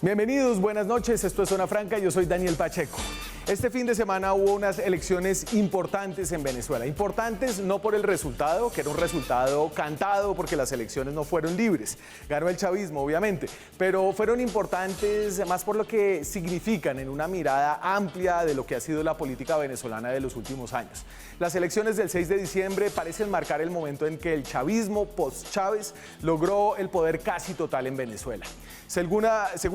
Bienvenidos, buenas noches, esto es Zona Franca, yo soy Daniel Pacheco. Este fin de semana hubo unas elecciones importantes en Venezuela. Importantes no por el resultado, que era un resultado cantado porque las elecciones no fueron libres. Ganó el chavismo, obviamente, pero fueron importantes más por lo que significan en una mirada amplia de lo que ha sido la política venezolana de los últimos años. Las elecciones del 6 de diciembre parecen marcar el momento en que el chavismo post-Chávez logró el poder casi total en Venezuela. Según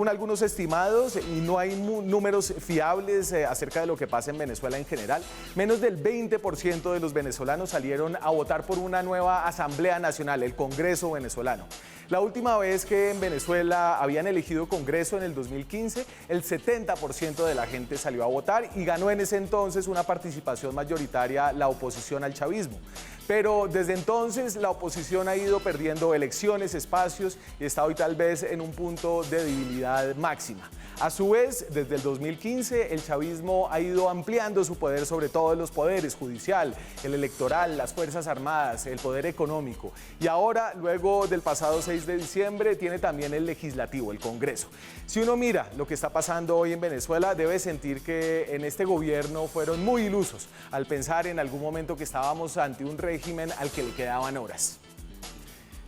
algunos estimados, y no hay números fiables acerca de lo que pasa en Venezuela en general, menos del 20% de los venezolanos salieron a votar por una nueva Asamblea Nacional, el Congreso venezolano. La última vez que en Venezuela habían elegido Congreso en el 2015, el 70% de la gente salió a votar y ganó en ese entonces una participación mayoritaria la oposición al chavismo. Pero desde entonces la oposición ha ido perdiendo elecciones, espacios y está hoy tal vez en un punto de debilidad máxima. A su vez, desde el 2015 el chavismo ha ido ampliando su poder sobre todos los poderes, judicial, el electoral, las Fuerzas Armadas, el poder económico. Y ahora, luego del pasado 6 de diciembre, tiene también el legislativo, el Congreso. Si uno mira lo que está pasando hoy en Venezuela, debe sentir que en este gobierno fueron muy ilusos al pensar en algún momento que estábamos ante un régimen al que le quedaban horas.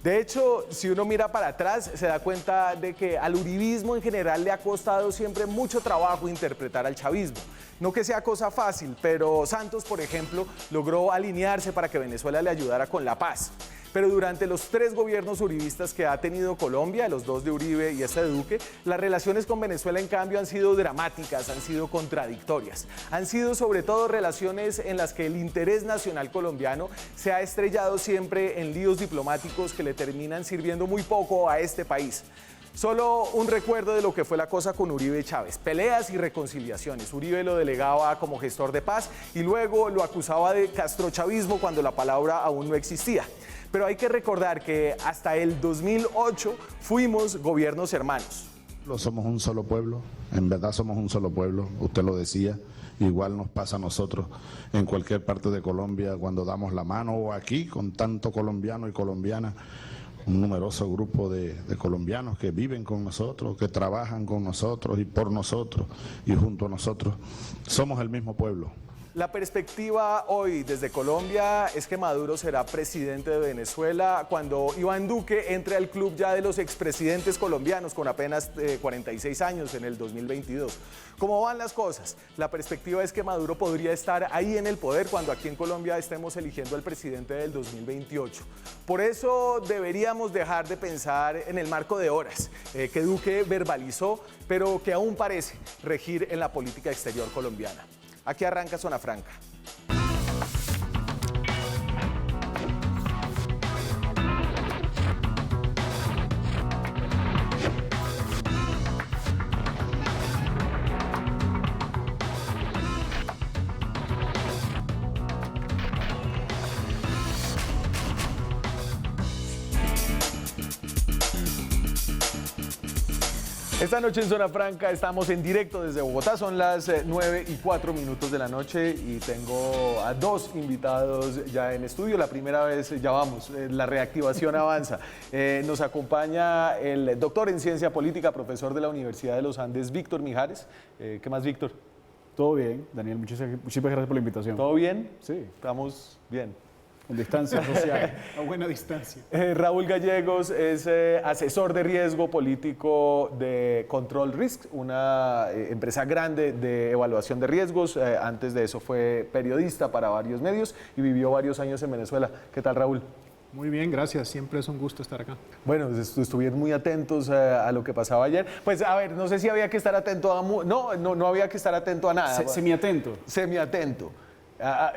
De hecho, si uno mira para atrás, se da cuenta de que al uribismo en general le ha costado siempre mucho trabajo interpretar al chavismo. No que sea cosa fácil, pero Santos, por ejemplo, logró alinearse para que Venezuela le ayudara con la paz. Pero durante los 3 gobiernos uribistas que ha tenido Colombia, los 2 de Uribe y este de Duque, las relaciones con Venezuela en cambio han sido dramáticas, han sido contradictorias. Han sido sobre todo relaciones en las que el interés nacional colombiano se ha estrellado siempre en líos diplomáticos que le terminan sirviendo muy poco a este país. Solo un recuerdo de lo que fue la cosa con Uribe y Chávez, peleas y reconciliaciones. Uribe lo delegaba como gestor de paz y luego lo acusaba de castrochavismo cuando la palabra aún no existía. Pero hay que recordar que hasta el 2008 fuimos gobiernos hermanos. Somos un solo pueblo, en verdad somos un solo pueblo, usted lo decía, igual nos pasa a nosotros en cualquier parte de Colombia cuando damos la mano o aquí con tanto colombiano y colombiana, un numeroso grupo de colombianos que viven con nosotros, que trabajan con nosotros y por nosotros y junto a nosotros, somos el mismo pueblo. La perspectiva hoy desde Colombia es que Maduro será presidente de Venezuela cuando Iván Duque entre al club ya de los expresidentes colombianos con apenas 46 años en el 2022. ¿Cómo van las cosas? La perspectiva es que Maduro podría estar ahí en el poder cuando aquí en Colombia estemos eligiendo al presidente del 2028. Por eso deberíamos dejar de pensar en el marco de horas que Duque verbalizó, pero que aún parece regir en la política exterior colombiana. Aquí arranca Zona Franca. Esta noche en Zona Franca estamos en directo desde Bogotá, son las 9:04 de la noche y tengo a 2 invitados ya en estudio. La primera vez, ya vamos, la reactivación avanza. Nos acompaña el doctor en Ciencia Política, profesor de la Universidad de los Andes, Víctor Mijares. ¿Qué más, Víctor? Todo bien, Daniel, muchísimas gracias por la invitación. ¿Todo bien? Sí. Estamos bien. Con distancia social. A buena distancia. Raúl Gallegos es asesor de riesgo político de Control Risk, una empresa grande de evaluación de riesgos. Antes de eso fue periodista para varios medios y vivió varios años en Venezuela. ¿Qué tal, Raúl? Muy bien, gracias. Siempre es un gusto estar acá. Bueno, estuvieron muy atentos a lo que pasaba ayer. Pues, a ver, no sé si había que estar atento a... No había que estar atento a nada. Semiatento. Semiatento.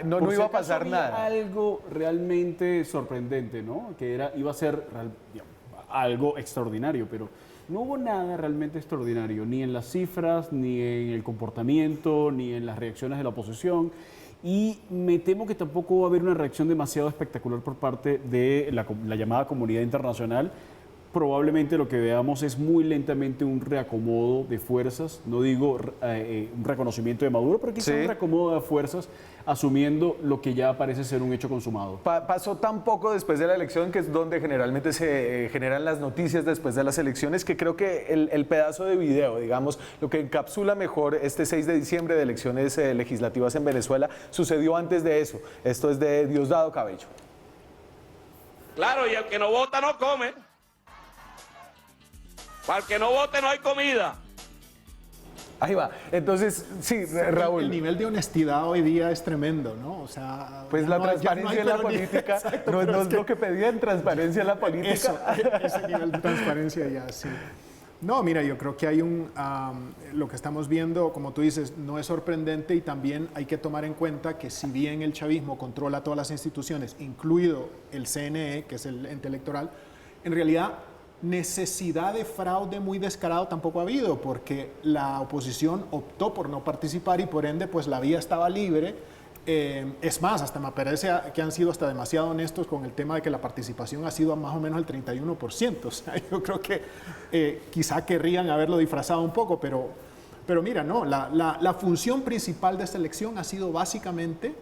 No iba a pasar nada. Algo realmente sorprendente, ¿no? Que iba a ser algo extraordinario, pero no hubo nada realmente extraordinario, ni en las cifras, ni en el comportamiento, ni en las reacciones de la oposición. Y me temo que tampoco va a haber una reacción demasiado espectacular por parte de la llamada comunidad internacional, probablemente lo que veamos es muy lentamente un reacomodo de fuerzas, no digo un reconocimiento de Maduro, pero quizá un reacomodo de fuerzas, asumiendo lo que ya parece ser un hecho consumado. Pasó tan poco después de la elección, que es donde generalmente se generan las noticias después de las elecciones, que creo que el pedazo de video, digamos, lo que encapsula mejor este 6 de diciembre de elecciones legislativas en Venezuela, sucedió antes de eso. Esto es de Diosdado Cabello. Claro, y el que no vota no come. Para el que no vote no hay comida. Ahí va. Entonces, sí, Raúl. El nivel de honestidad hoy día es tremendo, ¿no? O sea, pues la transparencia en la política exacto, no es es lo que pedían, transparencia en la política. Eso, ese nivel de transparencia ya, sí. No, mira, yo creo que hay lo que estamos viendo, como tú dices, no es sorprendente, y también hay que tomar en cuenta que si bien el chavismo controla todas las instituciones, incluido el CNE, que es el ente electoral, en realidad necesidad de fraude muy descarado tampoco ha habido, porque la oposición optó por no participar y por ende pues la vía estaba libre. Es más, hasta me parece que han sido hasta demasiado honestos con el tema de que la participación ha sido más o menos el 31%. O sea, yo creo que quizá querrían haberlo disfrazado un poco, pero mira, no, la función principal de esta elección ha sido básicamente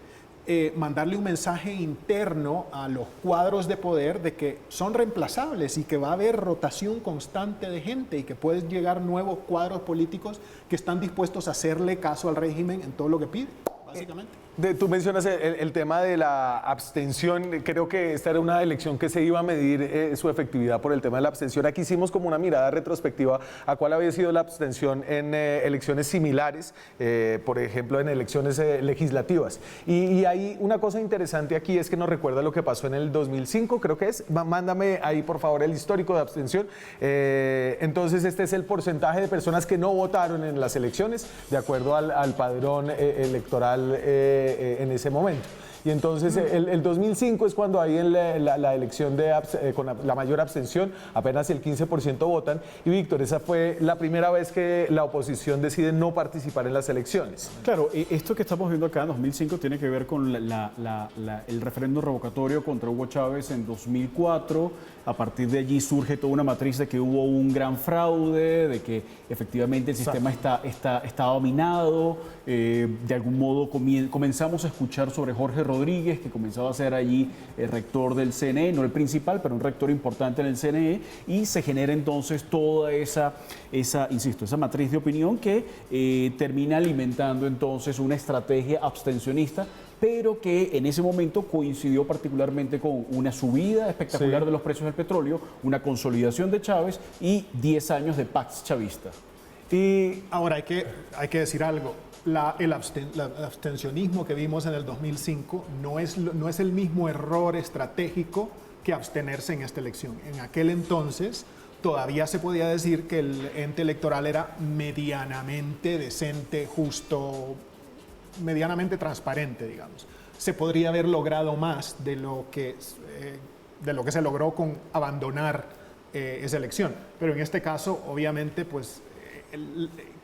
mandarle un mensaje interno a los cuadros de poder de que son reemplazables y que va a haber rotación constante de gente y que pueden llegar nuevos cuadros políticos que están dispuestos a hacerle caso al régimen en todo lo que pide, básicamente. Tú mencionas el tema de la abstención. Creo que esta era una elección que se iba a medir su efectividad por el tema de la abstención. Aquí hicimos como una mirada retrospectiva a cuál había sido la abstención en elecciones similares, por ejemplo, en elecciones legislativas. Y hay una cosa interesante aquí, es que nos recuerda lo que pasó en el 2005, creo que es. Mándame ahí, por favor, el histórico de abstención. Entonces, este es el porcentaje de personas que no votaron en las elecciones, de acuerdo al padrón electoral en ese momento. Y entonces el 2005 es cuando hay en la elección con la mayor abstención, apenas el 15% votan. Y Víctor, esa fue la primera vez que la oposición decide no participar en las elecciones. Claro, esto que estamos viendo acá en 2005 tiene que ver con el referéndum revocatorio contra Hugo Chávez en 2004. A partir de allí surge toda una matriz de que hubo un gran fraude, de que efectivamente el sistema está dominado. De algún modo comenzamos a escuchar sobre Jorge Rodríguez, que comenzaba a ser allí el rector del CNE, no el principal, pero un rector importante en el CNE, y se genera entonces toda esa matriz de opinión que termina alimentando entonces una estrategia abstencionista, pero que en ese momento coincidió particularmente con una subida espectacular de los precios del petróleo, una consolidación de Chávez y 10 años de Pax chavista. Y ahora hay que decir algo. El abstencionismo que vimos en el 2005 no es el mismo error estratégico que abstenerse en esta elección. En aquel entonces todavía se podía decir que el ente electoral era medianamente decente, justo, medianamente transparente, digamos. Se podría haber logrado más de lo que se logró con abandonar esa elección. Pero en este caso, obviamente, pues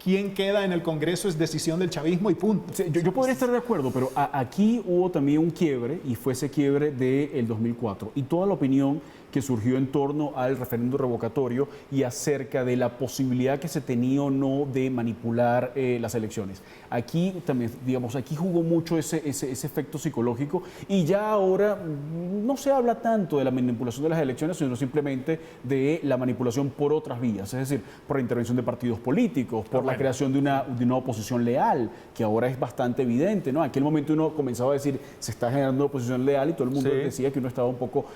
quién queda en el Congreso es decisión del chavismo y punto. Sí, yo podría estar de acuerdo, pero aquí hubo también un quiebre, y fue ese quiebre del 2004. Y toda la opinión que surgió en torno al referéndum revocatorio y acerca de la posibilidad que se tenía o no de manipular las elecciones. Aquí también, digamos, aquí jugó mucho ese efecto psicológico, y ya ahora no se habla tanto de la manipulación de las elecciones, sino simplemente de la manipulación por otras vías, es decir, por la intervención de partidos políticos, por la creación de una oposición leal, que ahora es bastante evidente, ¿no? En aquel momento uno comenzaba a decir, se está generando una oposición leal, y todo el mundo decía que uno estaba un poco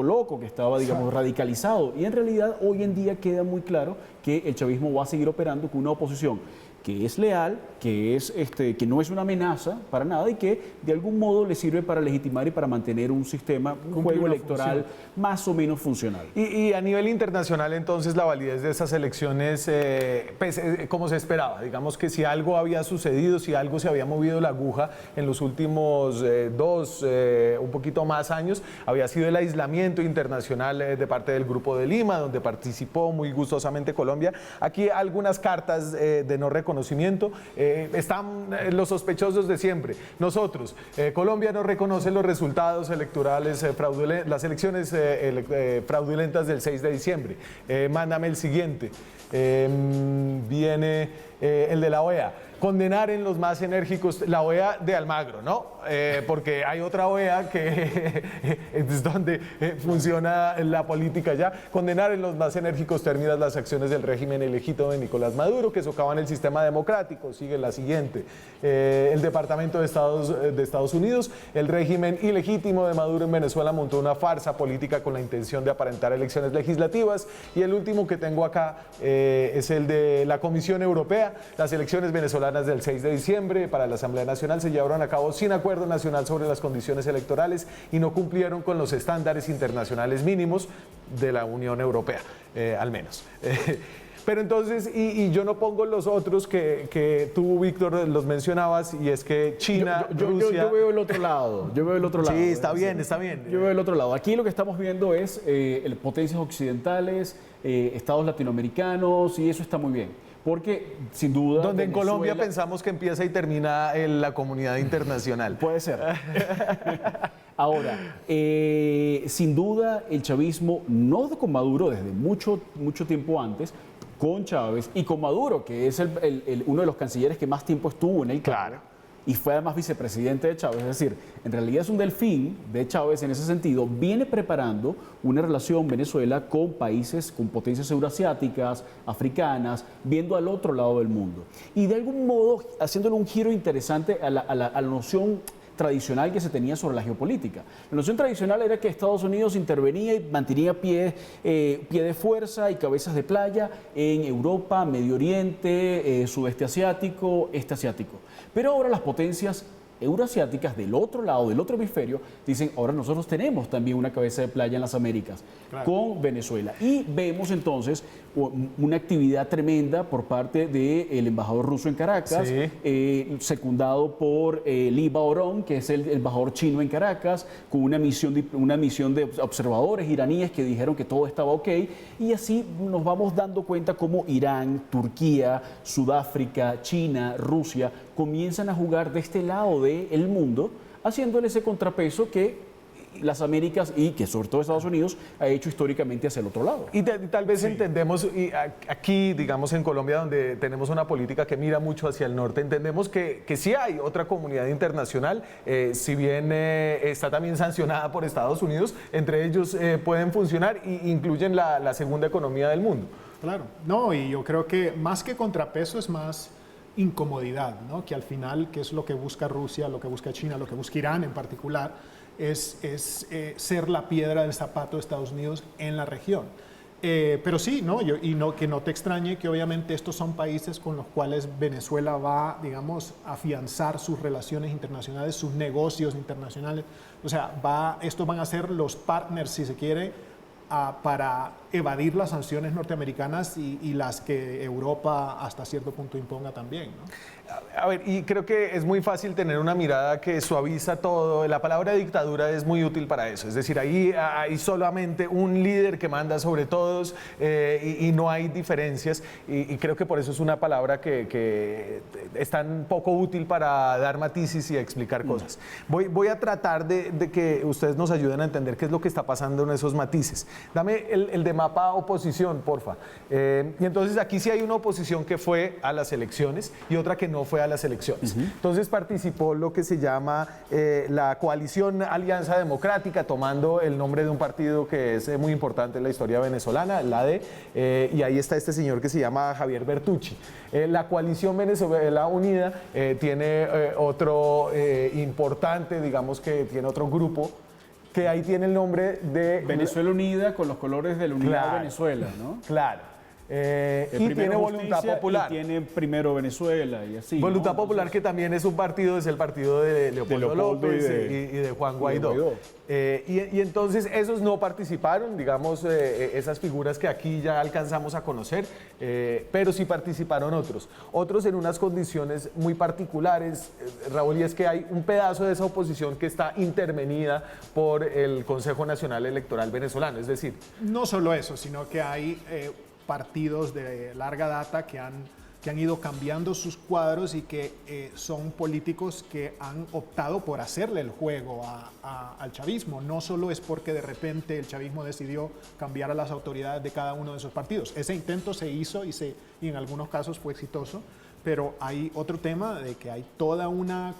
loco, que estaba, digamos, radicalizado. Y en realidad hoy en día queda muy claro que el chavismo va a seguir operando con una oposición que es leal, que no es una amenaza para nada, y que de algún modo le sirve para legitimar y para mantener un sistema, un juego electoral más o menos funcional. Y a nivel internacional, entonces, la validez de esas elecciones, como se esperaba. Digamos que si algo había sucedido, si algo se había movido la aguja en los últimos un poquito más años, había sido el aislamiento internacional internacional de parte del Grupo de Lima, donde participó muy gustosamente Colombia. Aquí algunas cartas de no reconocimiento. Están los sospechosos de siempre. Nosotros, Colombia no reconoce los resultados electorales las elecciones fraudulentas del 6 de diciembre. Mándame el siguiente. Viene el de la OEA. Condenar en los más enérgicos, la OEA de Almagro, ¿no? Porque hay otra OEA que es donde funciona la política ya. Condenar en los más enérgicos términos las acciones del régimen ilegítimo de Nicolás Maduro, que socavan el sistema democrático. Sigue la siguiente. El Departamento de Estados Unidos, el régimen ilegítimo de Maduro en Venezuela montó una farsa política con la intención de aparentar elecciones legislativas. Y el último que tengo acá es el de la Comisión Europea. Las elecciones venezolanas del 6 de diciembre para la Asamblea Nacional se llevaron a cabo sin acuerdo nacional sobre las condiciones electorales y no cumplieron con los estándares internacionales mínimos de la Unión Europea, al menos. Pero entonces, y yo no pongo los otros que tú, Víctor, los mencionabas, y es que China, Rusia... Yo veo el otro lado, Sí, está bien, está bien. Yo veo el otro lado. Aquí lo que estamos viendo es potencias occidentales, estados latinoamericanos, y eso está muy bien. Porque, sin duda... Donde en Venezuela... Colombia pensamos que empieza y termina la comunidad internacional. Puede ser. Ahora, sin duda, el chavismo, no con Maduro, desde mucho tiempo antes, con Chávez y con Maduro, que es uno de los cancilleres que más tiempo estuvo en el cargo. Claro. Y fue además vicepresidente de Chávez, es decir, en realidad es un delfín de Chávez en ese sentido, viene preparando una relación Venezuela con países, con potencias euroasiáticas, africanas, viendo al otro lado del mundo. Y de algún modo haciéndole un giro interesante a la noción tradicional que se tenía sobre la geopolítica. La noción tradicional era que Estados Unidos intervenía y mantenía pie de fuerza y cabezas de playa en Europa, Medio Oriente, sudeste asiático, este asiático. Pero ahora las potencias euroasiáticas del otro lado, del otro hemisferio, dicen, ahora nosotros tenemos también una cabeza de playa en las Américas, claro, con Venezuela. Y vemos entonces una actividad tremenda por parte del embajador ruso en Caracas, sí, secundado por Li Baorong, que es el embajador chino en Caracas, con una misión de observadores iraníes que dijeron que todo estaba ok. Y así nos vamos dando cuenta cómo Irán, Turquía, Sudáfrica, China, Rusia comienzan a jugar de este lado del mundo, haciéndole ese contrapeso que las Américas y que sobre todo Estados Unidos ha hecho históricamente hacia el otro lado. Y tal vez entendemos, y aquí, digamos, en Colombia, donde tenemos una política que mira mucho hacia el norte, entendemos que sí hay otra comunidad internacional, si bien está también sancionada por Estados Unidos, entre ellos pueden funcionar e incluyen la segunda economía del mundo. Claro, no, y yo creo que más que contrapeso es más incomodidad, ¿no? Que al final, que es lo que busca Rusia, lo que busca China, lo que busca Irán en particular, es ser la piedra del zapato de Estados Unidos en la región. Pero sí, ¿no? Que no te extrañe que obviamente estos son países con los cuales Venezuela va, digamos, a afianzar sus relaciones internacionales, sus negocios internacionales. O sea, estos van a ser los partners, si se quiere, para evadir las sanciones norteamericanas y las que Europa hasta cierto punto imponga también, ¿no? A ver, y creo que es muy fácil tener una mirada que suaviza todo. La palabra dictadura es muy útil para eso. Es decir, ahí hay solamente un líder que manda sobre todos y no hay diferencias. Y creo que por eso es una palabra que es tan poco útil para dar matices y explicar cosas. Voy a tratar de que ustedes nos ayuden a entender qué es lo que está pasando en esos matices. Dame el de mapa oposición, porfa. Y entonces aquí sí hay una oposición que fue a las elecciones y otra que no fue a las elecciones. Entonces participó lo que se llama la coalición Alianza Democrática, tomando el nombre de un partido que es muy importante en la historia venezolana, la AD, y ahí está este señor que se llama Javier Bertucci. La coalición Venezuela Unida tiene otro importante, digamos que tiene otro grupo, que ahí tiene el nombre de... Venezuela Unida con los colores de la Unidad de Venezuela, ¿no? Claro. y Primero tiene Voluntad Justicia Popular. Y tiene Primero Venezuela y así. Voluntad ¿no? Popular, que también es un partido, es el partido de Leopoldo López y de Juan Guaidó. Y entonces esos no participaron, digamos, esas figuras que aquí ya alcanzamos a conocer, pero sí participaron otros. Otros en unas condiciones muy particulares, Raúl, y es que hay un pedazo de esa oposición que está intervenida por el Consejo Nacional Electoral venezolano, es decir... No solo eso, sino que hay partidos de larga data que han ido cambiando sus cuadros y que son políticos que han optado por hacerle el juego al chavismo. No solo es porque de repente el chavismo decidió cambiar a las autoridades de cada uno de esos partidos. Ese intento se hizo y en algunos casos fue exitoso, pero hay otro tema de que hay toda una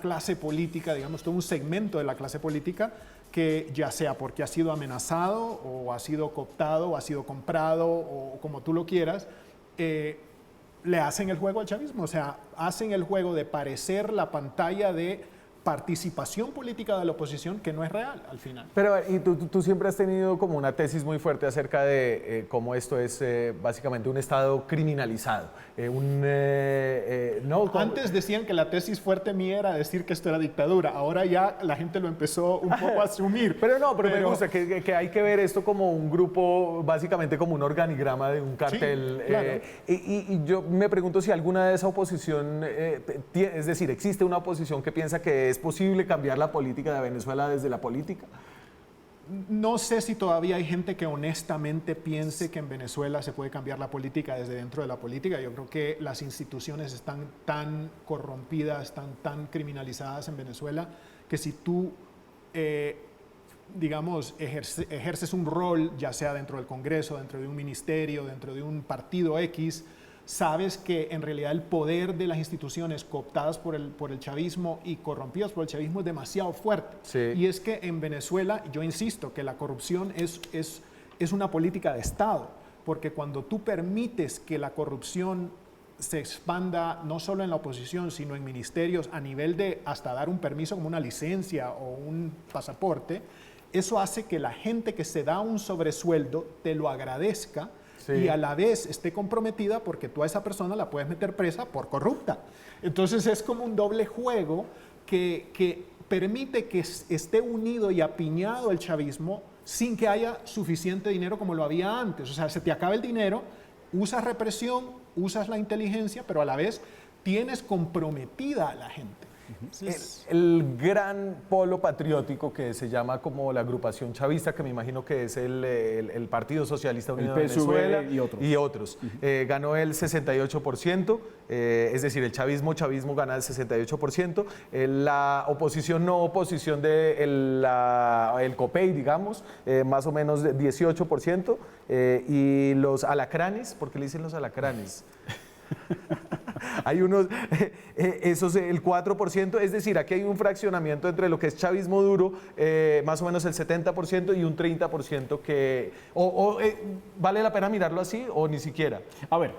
clase política, digamos, todo un segmento de la clase política que ya sea porque ha sido amenazado o ha sido cooptado o ha sido comprado o como tú lo quieras, le hacen el juego al chavismo, o sea, hacen el juego de parecer la pantalla de participación política de la oposición que no es real al final. Pero y tú siempre has tenido como una tesis muy fuerte acerca de cómo esto es básicamente un Estado criminalizado. ¿No? Antes decían que la tesis fuerte mía era decir que esto era dictadura, ahora ya la gente lo empezó un poco a asumir. Pero me gusta que hay que ver esto como un grupo, básicamente como un organigrama de un cartel. Sí, claro. Y yo me pregunto si alguna de esa oposición, es decir, ¿existe una oposición que piensa que es posible cambiar la política de Venezuela desde la política? No sé si todavía hay gente que honestamente piense que en Venezuela se puede cambiar la política desde dentro de la política. Yo creo que las instituciones están tan corrompidas, están tan criminalizadas en Venezuela, que si tú, digamos, ejerces un rol, ya sea dentro del Congreso, dentro de un ministerio, dentro de un partido X, sabes que en realidad el poder de las instituciones cooptadas por el chavismo y corrompidas por el chavismo es demasiado fuerte. Sí. Y es que en Venezuela, yo insisto, que la corrupción es una política de Estado, porque cuando tú permites que la corrupción se expanda no solo en la oposición, sino en ministerios a nivel de hasta dar un permiso como una licencia o un pasaporte, eso hace que la gente que se da un sobresueldo te lo agradezca. Sí. Y a la vez esté comprometida porque tú a esa persona la puedes meter presa por corrupta. Entonces es como un doble juego que permite que esté unido y apiñado el chavismo sin que haya suficiente dinero como lo había antes. O sea, se te acaba el dinero, usas represión, usas la inteligencia, pero a la vez tienes comprometida a la gente. El gran polo patriótico que se llama como la agrupación chavista, que me imagino que es el Partido Socialista Unido de Venezuela y otros. Ganó el 68%, es decir, el chavismo gana el 68%, la oposición no oposición del COPEI, digamos, más o menos 18%, y los alacranes, ¿por qué le dicen los alacranes? Hay unos, esos el 4%, es decir, aquí hay un fraccionamiento entre lo que es chavismo duro, más o menos el 70% y un 30% que, ¿vale la pena mirarlo así o ni siquiera? A ver,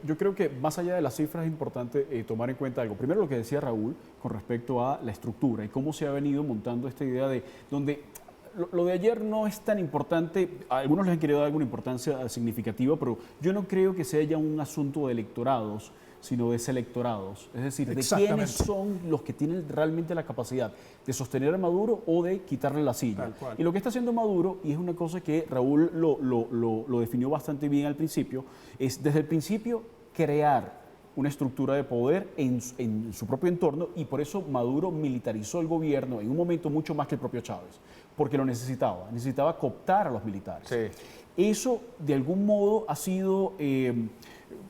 yo creo que más allá de las cifras es importante tomar en cuenta algo. Primero lo que decía Raúl con respecto a la estructura y cómo se ha venido montando esta idea de donde... Lo de ayer no es tan importante, algunos les han querido dar alguna importancia significativa, pero yo no creo que sea ya un asunto de electorados, sino de selectorados. Es decir, de quiénes son los que tienen realmente la capacidad de sostener a Maduro o de quitarle la silla. Y lo que está haciendo Maduro, y es una cosa que Raúl lo definió bastante bien al principio, es desde el principio crear una estructura de poder en su propio entorno, y por eso Maduro militarizó el gobierno en un momento mucho más que el propio Chávez, porque lo necesitaba cooptar a los militares. Sí. Eso de algún modo ha sido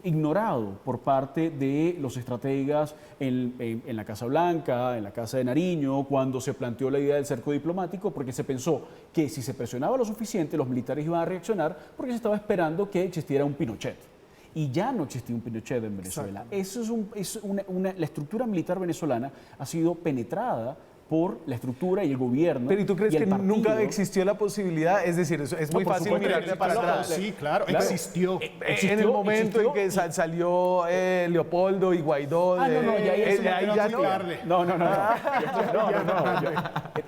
ignorado por parte de los estrategas en la Casa Blanca, en la Casa de Nariño, cuando se planteó la idea del cerco diplomático, porque se pensó que si se presionaba lo suficiente los militares iban a reaccionar, porque se estaba esperando que existiera un Pinochet. Y ya no existía un Pinochet en Venezuela. Eso la estructura militar venezolana ha sido penetrada por la estructura y el gobierno. Pero ¿y tú crees y el que nunca partido. existió la posibilidad? Es decir, es muy por fácil supuesto, mirarle para atrás. Sí, claro, Claro. existió. En el momento en que salió Leopoldo y Guaidó. Ah, no, ya eso ahí ya no. No.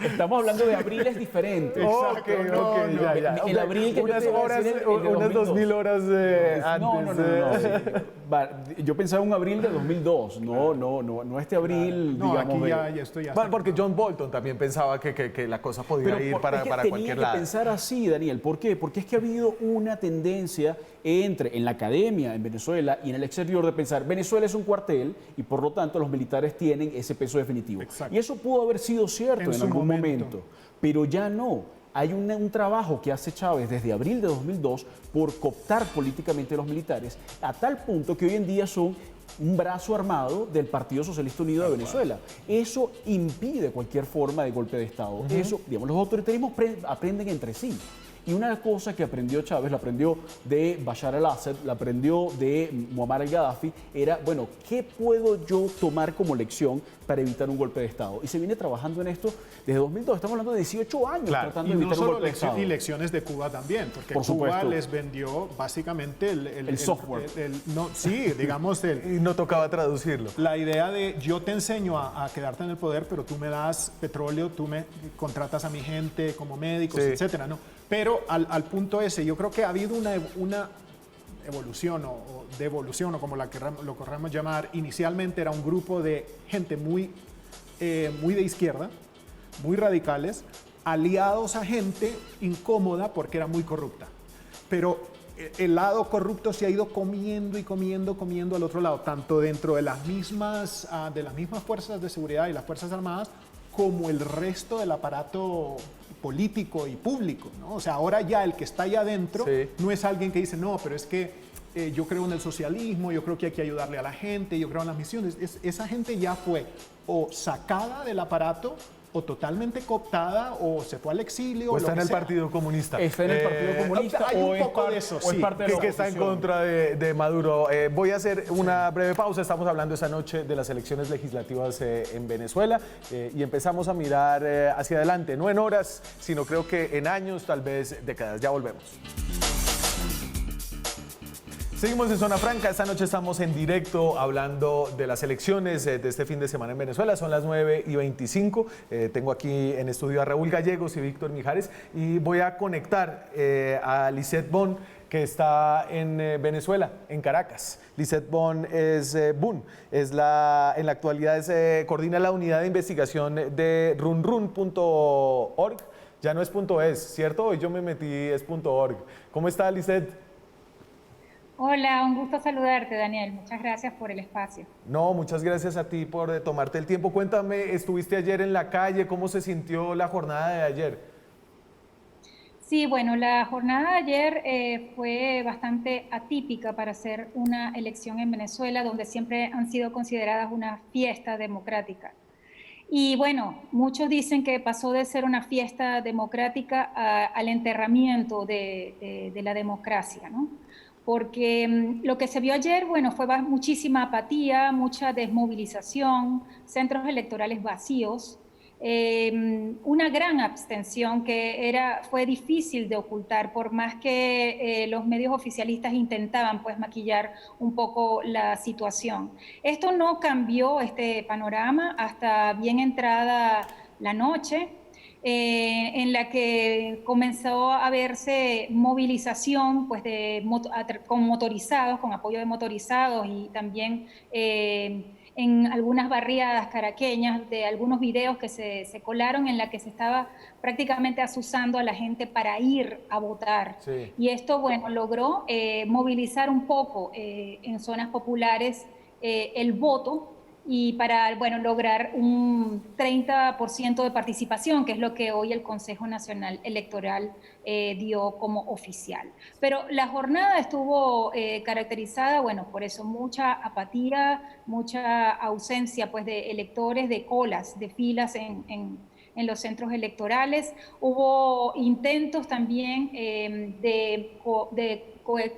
Estamos hablando de abriles diferentes. Ok, ya. El abril que yo unas te iba a horas, decir, el de unas 2000 horas antes. Yo pensaba un abril de 2002. No este abril, No, digamos. aquí ya esto ya Bueno, está. porque John Bolton también pensaba que la cosa podía ir para es que cualquier tenía lado. que pensar así, Daniel. ¿Por qué? Porque es que ha habido una tendencia en la academia en Venezuela y en el exterior de pensar Venezuela es un cuartel y por lo tanto los militares tienen ese peso definitivo. Exacto. Y eso pudo haber sido cierto En en su algún momento. momento, pero ya no. Hay un trabajo que hace Chávez desde abril de 2002 por cooptar políticamente a los militares a tal punto que hoy en día son un brazo armado del Partido Socialista Unido de Venezuela. Eso impide cualquier forma de golpe de Estado. Eso, digamos, los autoritarismos aprenden entre sí. Y una cosa que aprendió Chávez, la aprendió de Bashar al-Assad, la aprendió de Muammar al-Gaddafi, era, bueno, ¿qué puedo yo tomar como lección para evitar un golpe de Estado? Y se viene trabajando en esto desde 2002, estamos hablando de 18 años tratando Y de no evitar un solo golpe de Estado. y lecciones de Cuba también, porque Por Cuba supuesto. les vendió básicamente El software. digamos, Y no tocaba traducirlo. la idea de yo te enseño a quedarte en el poder, pero tú me das petróleo, tú me contratas a mi gente como médicos, Sí. etcétera, ¿no? Pero al punto ese, yo creo que ha habido una evolución o devolución, o como lo querramos llamar. Inicialmente era un grupo de gente muy de izquierda, muy radicales, aliados a gente incómoda porque era muy corrupta. Pero el lado corrupto se ha ido comiendo al otro lado, tanto dentro de las mismas fuerzas de seguridad y las Fuerzas Armadas, como el resto del aparato político y público, ¿no? O sea, ahora ya el que está allá adentro Sí. no es alguien que dice, no, pero es que yo creo en el socialismo, yo creo que hay que ayudarle a la gente, yo creo en las misiones. Esa gente ya fue o sacada del aparato, o totalmente cooptada, o se fue al exilio. O está lo en que el sea. Partido Comunista. Está en el Partido Comunista hay un o es poco de par- eso, o es sí, parte de la Que está en oposición. contra de Maduro. Voy a hacer una breve pausa. Estamos hablando esta noche de las elecciones legislativas en Venezuela y empezamos a mirar hacia adelante, no en horas, sino creo que en años, tal vez décadas. Ya volvemos. Seguimos en Zona Franca. Esta noche estamos en directo hablando de las elecciones de este fin de semana en Venezuela. Son las 9:25. Tengo aquí en estudio a Raúl Gallegos y Víctor Mijares y voy a conectar a Lisette Bon, que está en Venezuela, en Caracas. Lisette Bon es en la actualidad coordina la unidad de investigación de runrun.org. Ya no es .es, ¿cierto? Hoy yo me metí, es .org. ¿Cómo está, Lisette? Hola, un gusto saludarte, Daniel. Muchas gracias por el espacio. No, muchas gracias a ti por tomarte el tiempo. Cuéntame, estuviste ayer en la calle, ¿cómo se sintió la jornada de ayer? Sí, bueno, la jornada de ayer fue bastante atípica para ser una elección en Venezuela, donde siempre han sido consideradas una fiesta democrática. Y bueno, muchos dicen que pasó de ser una fiesta democrática al enterramiento de la democracia, ¿no? Porque lo que se vio ayer, bueno, fue muchísima apatía, mucha desmovilización, centros electorales vacíos, una gran abstención que fue difícil de ocultar, por más que los medios oficialistas intentaban pues maquillar un poco la situación. Esto no cambió este panorama hasta bien entrada la noche, en la que comenzó a verse movilización pues, con motorizados, con apoyo de motorizados y también en algunas barriadas caraqueñas de algunos videos que se colaron en la que se estaba prácticamente asusando a la gente para ir a votar. Sí. Y esto, bueno, logró movilizar un poco en zonas populares el voto, y para, bueno, lograr un 30% de participación, que es lo que hoy el Consejo Nacional Electoral dio como oficial. Pero la jornada estuvo caracterizada, bueno, por eso mucha apatía, mucha ausencia pues, de electores, de colas, de filas en los centros electorales. Hubo intentos también de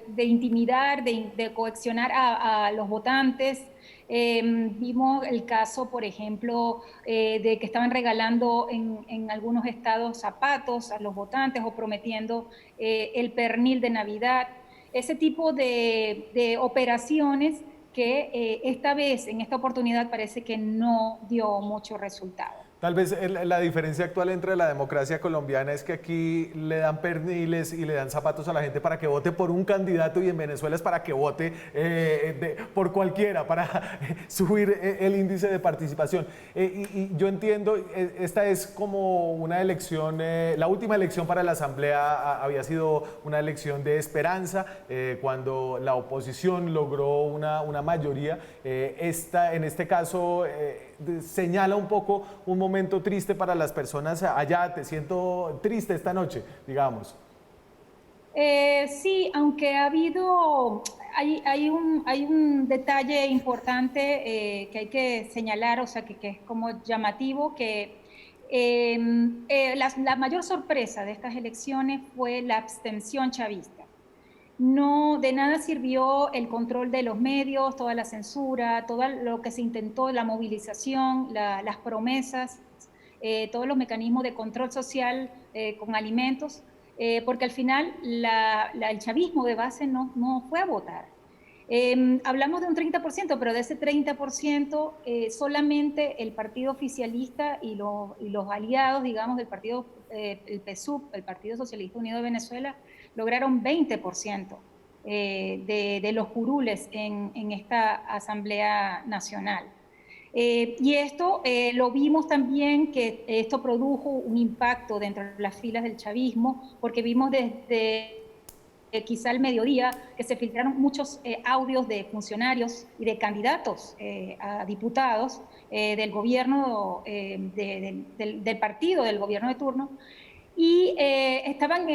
de intimidar, de coaccionar a los votantes. Vimos el caso, por ejemplo, de que estaban regalando en algunos estados zapatos a los votantes o prometiendo el pernil de Navidad. Ese tipo de operaciones que esta vez, en esta oportunidad, parece que no dio mucho resultado. Tal vez la diferencia actual entre la democracia colombiana es que aquí le dan perniles y le dan zapatos a la gente para que vote por un candidato, y en Venezuela es para que vote por cualquiera, para subir el índice de participación. Y yo entiendo, esta es como una elección, la última elección para la Asamblea había sido una elección de esperanza, cuando la oposición logró una mayoría. En este caso señala un poco un momento triste para las personas allá. Te siento triste esta noche, digamos. Sí, aunque hay un detalle importante que hay que señalar, o sea, que es como llamativo, que la mayor sorpresa de estas elecciones fue la abstención chavista. No, de nada sirvió el control de los medios, toda la censura, todo lo que se intentó, la movilización, las promesas, todos los mecanismos de control social con alimentos, porque al final el chavismo de base no fue a votar. Hablamos de un 30%, pero de ese 30% solamente el partido oficialista y los aliados, digamos, del partido, el PSUV, el Partido Socialista Unido de Venezuela, lograron 20% de los curules en esta Asamblea Nacional. Y esto lo vimos también, que esto produjo un impacto dentro de las filas del chavismo, porque vimos desde quizá al mediodía que se filtraron muchos audios de funcionarios y de candidatos a diputados del gobierno, del partido del gobierno de turno, y estaban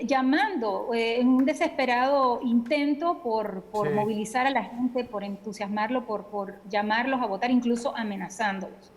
llamando en un desesperado intento por sí, movilizar a la gente, por entusiasmarlo, por llamarlos a votar, incluso amenazándolos.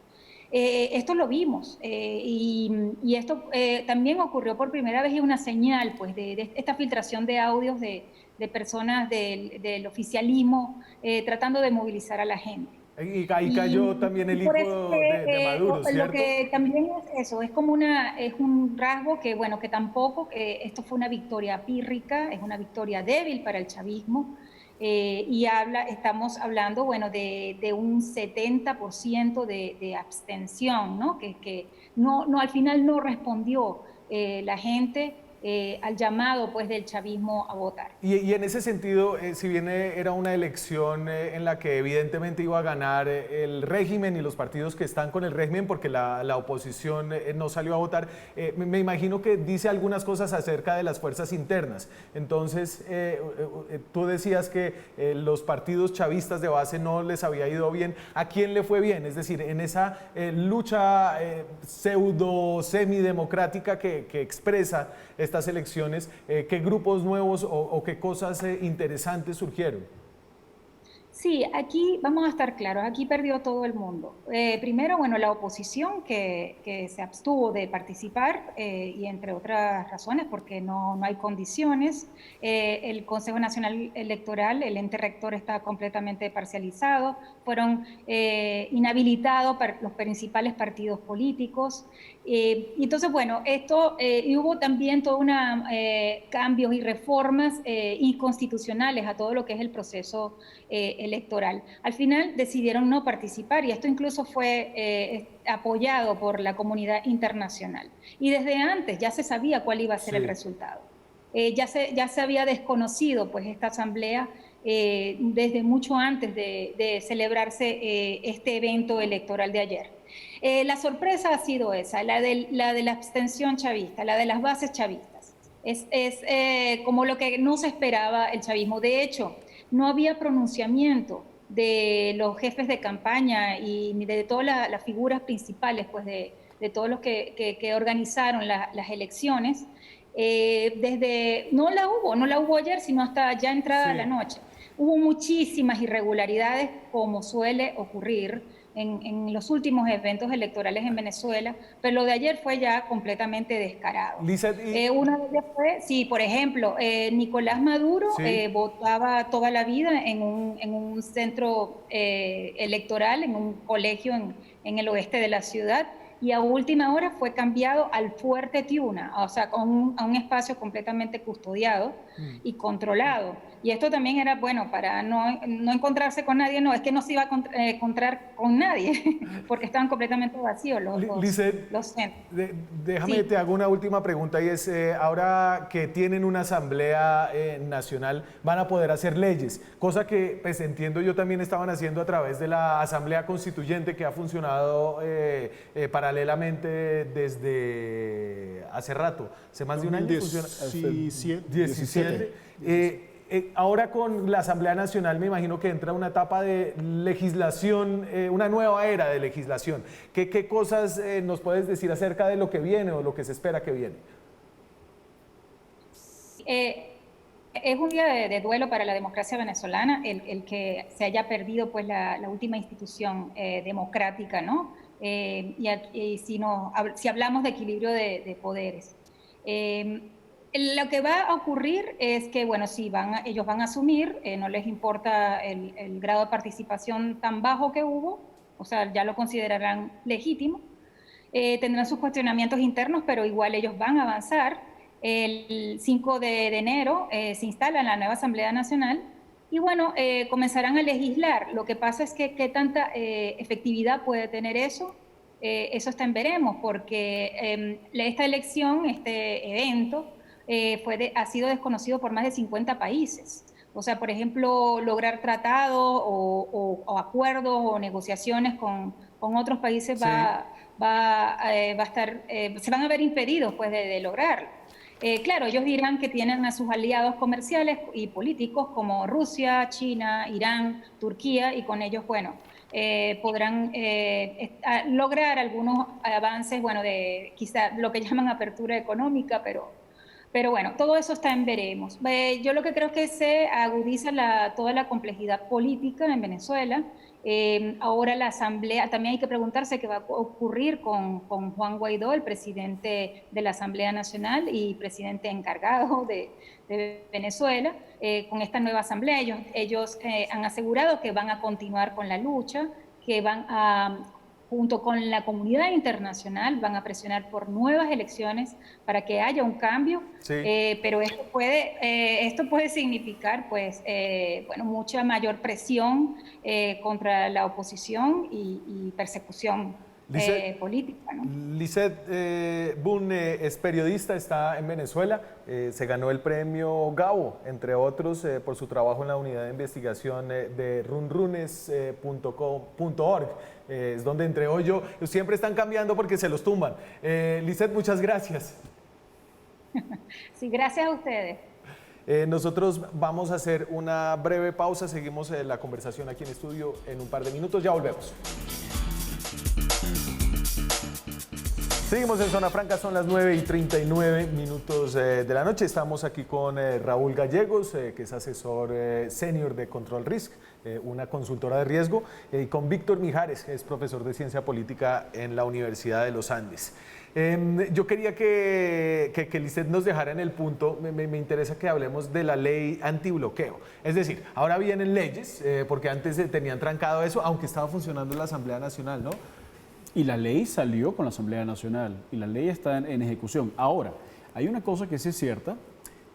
Esto lo vimos y esto también ocurrió por primera vez, y una señal pues, de esta filtración de audios de personas del oficialismo tratando de movilizar a la gente. Y ahí cayó también el hijo de Maduro, ¿cierto? Lo que también es eso, es como es un rasgo que, bueno, que tampoco, esto fue una victoria pírrica, es una victoria débil para el chavismo, y estamos hablando, bueno, de un 70% de abstención, ¿no? Que al final no respondió la gente al llamado pues del chavismo a votar. Y en ese sentido, si bien era una elección en la que evidentemente iba a ganar el régimen y los partidos que están con el régimen, porque la oposición no salió a votar, me imagino que dice algunas cosas acerca de las fuerzas internas. Entonces, tú decías que los partidos chavistas de base no les había ido bien. ¿A quién le fue bien? Es decir, en esa lucha semidemocrática que expresa estas elecciones, ¿qué grupos nuevos o qué cosas interesantes surgieron? Sí, aquí vamos a estar claros, aquí perdió todo el mundo. Primero, bueno, la oposición que se abstuvo de participar y entre otras razones porque no hay condiciones. El Consejo Nacional Electoral, el ente rector, está completamente parcializado. Fueron inhabilitados los principales partidos políticos. Y entonces, bueno, y hubo también toda una cambios y reformas inconstitucionales a todo lo que es el proceso electoral. Al final decidieron no participar, y esto incluso fue apoyado por la comunidad internacional. Y desde antes ya se sabía cuál iba a ser el resultado. Ya se había desconocido pues esta asamblea desde mucho antes de celebrarse este evento electoral de ayer. La sorpresa ha sido esa, la de la abstención chavista, la de las bases chavistas. Es como lo que no se esperaba el chavismo. De hecho, no había pronunciamiento de los jefes de campaña y de todas las figuras principales, pues de todos los que organizaron las elecciones. No la hubo ayer, sino hasta ya entrada la noche. Hubo muchísimas irregularidades, como suele ocurrir, en los últimos eventos electorales en Venezuela, pero lo de ayer fue ya completamente descarado. Lizeth, Una de ellas fue, sí, por ejemplo, Nicolás Maduro Sí. votaba toda la vida en un centro electoral, en un colegio en el oeste de la ciudad, y a última hora fue cambiado al Fuerte Tiuna, o sea, a un espacio completamente custodiado y controlado. Y esto también era bueno para no encontrarse con nadie, no, es que no se iba a encontrar con nadie, porque estaban completamente vacíos Lizeth, los centros. déjame Sí. te hago una última pregunta y es, ahora que tienen una asamblea nacional, van a poder hacer leyes, cosa que pues entiendo yo también estaban haciendo a través de la asamblea constituyente que ha funcionado paralelamente desde hace rato, hace más de un año funciona. 17. Ahora con la Asamblea Nacional me imagino que entra una etapa de legislación, una nueva era de legislación. ¿Qué cosas nos puedes decir acerca de lo que viene o lo que se espera que viene? Es un día de duelo para la democracia venezolana, el que se haya perdido pues la última institución democrática, ¿no? Y si hablamos de equilibrio de poderes. Lo que va a ocurrir es que, bueno, sí, ellos van a asumir, no les importa el grado de participación tan bajo que hubo, o sea, ya lo considerarán legítimo. Tendrán sus cuestionamientos internos, pero igual ellos van a avanzar. El 5 de enero se instala en la nueva Asamblea Nacional y, bueno, comenzarán a legislar. Lo que pasa es que qué tanta efectividad puede tener eso. Eso está en veremos, porque esta elección, este evento, ha sido desconocido por más de 50 países. O sea, por ejemplo, lograr tratados o acuerdos o negociaciones con otros países Sí. va a estar, se van a ver impedidos pues, de lograrlo. Claro, ellos dirán que tienen a sus aliados comerciales y políticos como Rusia, China, Irán, Turquía, y con ellos, bueno, podrán lograr algunos avances, bueno, de quizá lo que llaman apertura económica, pero bueno, todo eso está en veremos. Yo lo que creo es que se agudiza toda la complejidad política en Venezuela. Ahora la Asamblea, también hay que preguntarse qué va a ocurrir con Juan Guaidó, el presidente de la Asamblea Nacional y presidente encargado de Venezuela, con esta nueva Asamblea. Ellos han asegurado que van a continuar con la lucha, que van a, junto con la comunidad internacional, van a presionar por nuevas elecciones para que haya un cambio, Sí. pero esto puede significar pues, bueno, mucha mayor presión contra la oposición y persecución política, ¿no? Lizeth Boone es periodista, está en Venezuela, se ganó el premio Gabo, entre otros, por su trabajo en la unidad de investigación de runrunes.org. Es donde entrego yo, siempre están cambiando porque se los tumban. Lizeth, muchas gracias. Sí, gracias a ustedes. Nosotros vamos a hacer una breve pausa, seguimos la conversación aquí en estudio en un par de minutos, ya volvemos. Seguimos en Zona Franca, son las 9:39 de la noche. Estamos aquí con Raúl Gallegos, que es asesor senior de Control Risk, una consultora de riesgo, y con Víctor Mijares, que es profesor de Ciencia Política en la Universidad de los Andes. Yo quería que Lizeth nos dejara en el punto, me interesa que hablemos de la ley antibloqueo. Es decir, ahora vienen leyes, porque antes tenían trancado eso, aunque estaba funcionando la Asamblea Nacional, ¿no? Y la ley salió con la Asamblea Nacional y la ley está en ejecución. Ahora, hay una cosa que sí es cierta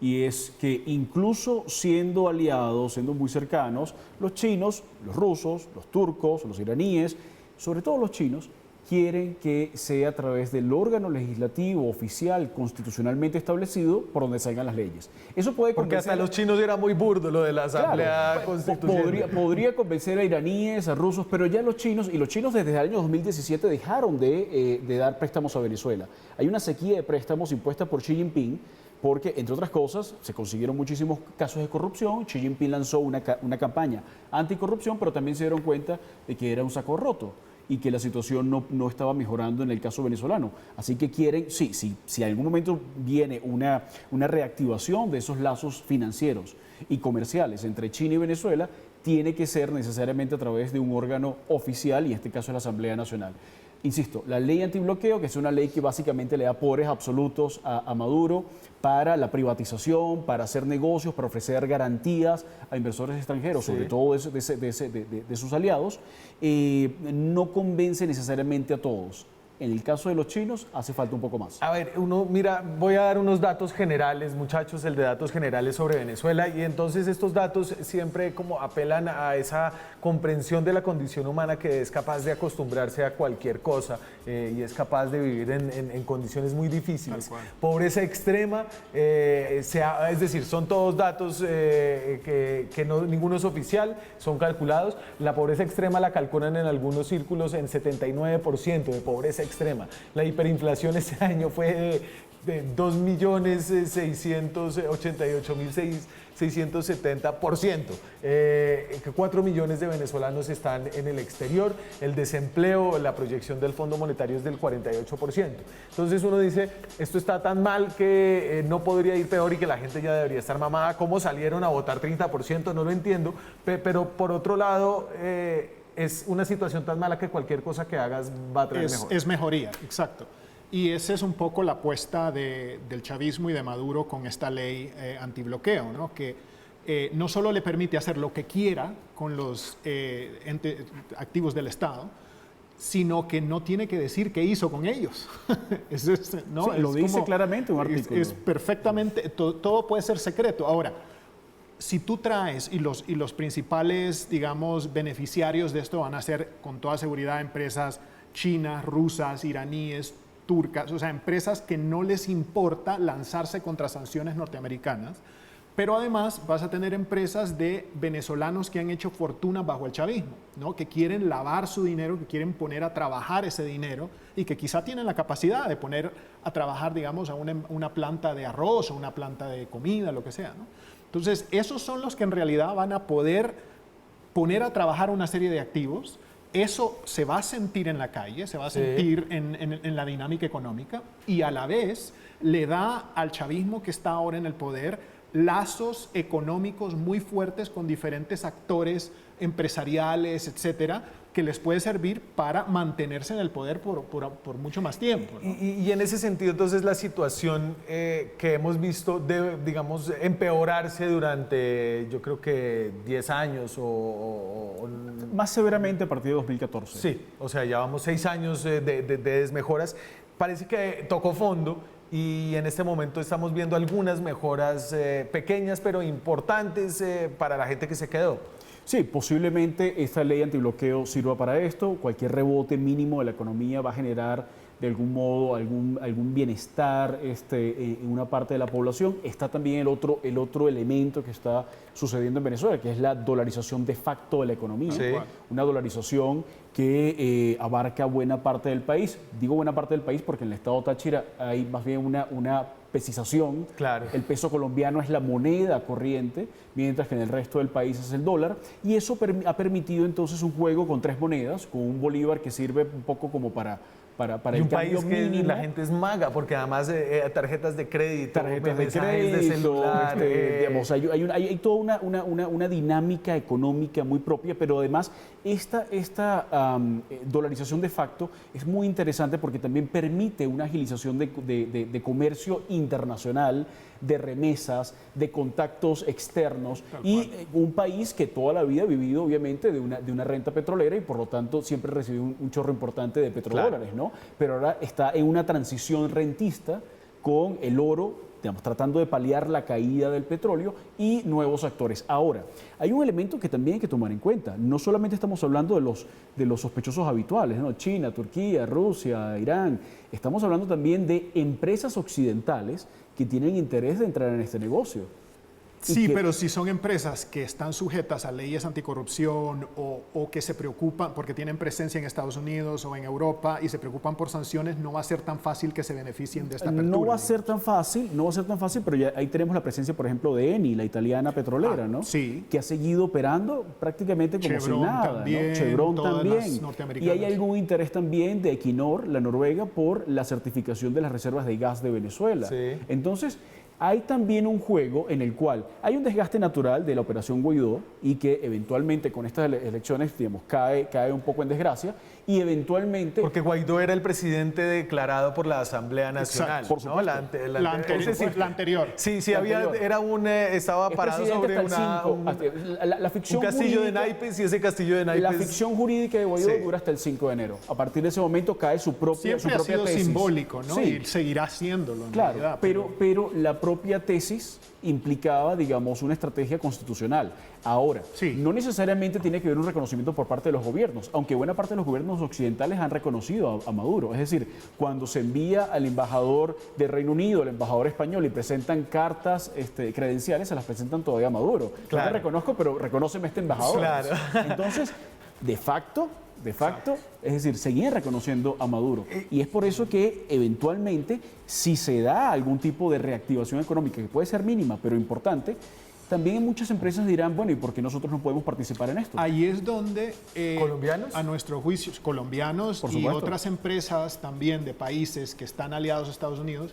y es que incluso siendo aliados, siendo muy cercanos, los chinos, los rusos, los turcos, los iraníes, sobre todo los chinos, quieren que sea a través del órgano legislativo oficial constitucionalmente establecido por donde salgan las leyes. Eso puede Porque convencer hasta los chinos era muy burdo lo de la Asamblea Claro, Constituyente. podría convencer a iraníes, a rusos, pero ya los chinos desde el año 2017 dejaron de dar préstamos a Venezuela. Hay una sequía de préstamos impuesta por Xi Jinping porque, entre otras cosas, se consiguieron muchísimos casos de corrupción. Xi Jinping lanzó una campaña anticorrupción, pero también se dieron cuenta de que era un saco roto. y que la situación no estaba mejorando en el caso venezolano. Así que quieren, sí, si en algún momento viene una reactivación de esos lazos financieros y comerciales entre China y Venezuela, tiene que ser necesariamente a través de un órgano oficial, y en este caso es la Asamblea Nacional. Insisto, la ley antibloqueo, que es una ley que básicamente le da poderes absolutos a Maduro para la privatización, para hacer negocios, para ofrecer garantías a inversores extranjeros, sobre todo de sus aliados, no convence necesariamente a todos. En el caso de los chinos hace falta un poco más. A ver, mira, voy a dar unos datos generales, muchachos, el de datos generales sobre Venezuela, y entonces estos datos siempre como apelan a esa comprensión de la condición humana que es capaz de acostumbrarse a cualquier cosa y es capaz de vivir en condiciones muy difíciles. Pobreza extrema, es decir, son todos datos que ninguno es oficial, son calculados. La pobreza extrema la calculan en algunos círculos en 79% de pobreza extrema. La hiperinflación este año fue de 2.688.670%. 4 millones de venezolanos están en el exterior. El desempleo, la proyección del Fondo Monetario es del 48%. Entonces uno dice, esto está tan mal que no podría ir peor y que la gente ya debería estar mamada. ¿Cómo salieron a votar 30%? No lo entiendo. Pero por otro lado, es una situación tan mala que cualquier cosa que hagas va a traer mejor. Es mejoría, exacto. Y esa es un poco la apuesta del chavismo y de Maduro con esta ley antibloqueo, ¿no? Que no solo le permite hacer lo que quiera con los activos del Estado, sino que no tiene que decir qué hizo con ellos. ¿No? Sí, lo dice claramente un artículo. Es perfectamente, todo puede ser secreto. Ahora, si tú traes, y los principales, digamos, beneficiarios de esto van a ser con toda seguridad empresas chinas, rusas, iraníes, turcas, o sea, empresas que no les importa lanzarse contra sanciones norteamericanas, pero además vas a tener empresas de venezolanos que han hecho fortuna bajo el chavismo, ¿no? Que quieren lavar su dinero, que quieren poner a trabajar ese dinero y que quizá tienen la capacidad de poner a trabajar, digamos, a una planta de arroz o una planta de comida, lo que sea, ¿no? Entonces, esos son los que en realidad van a poder poner a trabajar una serie de activos. Eso se va a sentir en la calle, se va a sentir en la dinámica económica, y a la vez le da al chavismo que está ahora en el poder lazos económicos muy fuertes con diferentes actores empresariales, etcétera, que les puede servir para mantenerse en el poder por mucho más tiempo, ¿no? Y en ese sentido, entonces, la situación que hemos visto debe, digamos, empeorarse durante, yo creo que 10 años o más severamente a partir de 2014. Sí, o sea, ya vamos 6 años de desmejoras. Parece que tocó fondo y en este momento estamos viendo algunas mejoras pequeñas pero importantes para la gente que se quedó. Sí, posiblemente esta ley antibloqueo sirva para esto. Cualquier rebote mínimo de la economía va a generar de algún modo algún bienestar en una parte de la población. Está también el otro elemento que está sucediendo en Venezuela, que es la dolarización de facto de la economía. Sí. Una dolarización que abarca buena parte del país. Digo buena parte del país porque en el estado Táchira hay más bien una pesización. Claro. El peso colombiano es la moneda corriente, mientras que en el resto del país es el dólar. Y eso ha permitido entonces un juego con 3 monedas, con un bolívar que sirve un poco como para y el un cambio país que mínimo. la gente es maga, porque además tarjetas de crédito, mensajes de crédito, celular. digamos, hay toda una dinámica económica muy propia, pero además esta dolarización de facto es muy interesante porque también permite una agilización de comercio internacional, de remesas, de contactos externos, y un país que toda la vida ha vivido obviamente de una renta petrolera y por lo tanto siempre recibió un chorro importante de petrodólares, ¿no? Pero ahora está en una transición rentista con el oro, digamos, tratando de paliar la caída del petróleo y nuevos actores. Ahora, hay un elemento que también hay que tomar en cuenta. No solamente estamos hablando de los sospechosos habituales, ¿no? China, Turquía, Rusia, Irán. Estamos hablando también de empresas occidentales que tienen interés de entrar en este negocio. Sí, pero si son empresas que están sujetas a leyes anticorrupción o que se preocupan porque tienen presencia en Estados Unidos o en Europa y se preocupan por sanciones, no va a ser tan fácil que se beneficien de esta apertura. No va a ser tan fácil, pero ya ahí tenemos la presencia, por ejemplo, de Eni, la italiana petrolera, ¿no? Sí. Que ha seguido operando prácticamente como Chevron si nada, también, ¿no? Chevron todas también. las norteamericanas. Y hay algún interés también de Equinor, la Noruega, por la certificación de las reservas de gas de Venezuela. Sí. Entonces, hay también un juego en el cual hay un desgaste natural de la operación Guaidó y que eventualmente con estas elecciones, digamos, cae un poco en desgracia y eventualmente... Porque Guaidó era el presidente declarado por la Asamblea Nacional. Exacto, por ¿no? supuesto. La anterior. Sí, La había, anterior. era estaba Es parado presidente sobre hasta el 5. La un ficción castillo de jurídica- naipes y ese castillo de naipes... La ficción jurídica de Guaidó Sí. dura hasta el 5 de enero. A partir de ese momento cae su propia Siempre ha sido tesis. simbólico, ¿no? Sí. Y seguirá siéndolo, en Claro, realidad, pero la propia tesis implicaba, digamos, una estrategia constitucional. Ahora, Sí. no necesariamente tiene que haber un reconocimiento por parte de los gobiernos, aunque buena parte de los gobiernos occidentales han reconocido a Maduro. Es decir, cuando se envía al embajador de Reino Unido, al embajador español, y presentan cartas credenciales, se las presentan todavía a Maduro. Claro. No te reconozco, pero reconóceme este embajador. Claro. Entonces, de facto, es decir, seguían reconociendo a Maduro. Y es por eso que eventualmente, si se da algún tipo de reactivación económica, que puede ser mínima, pero importante, también muchas empresas dirán, bueno, ¿y por qué nosotros no podemos participar en esto? Ahí es donde, ¿Colombianos? a nuestro juicio, colombianos Por y supuesto. otras empresas también de países que están aliados a Estados Unidos,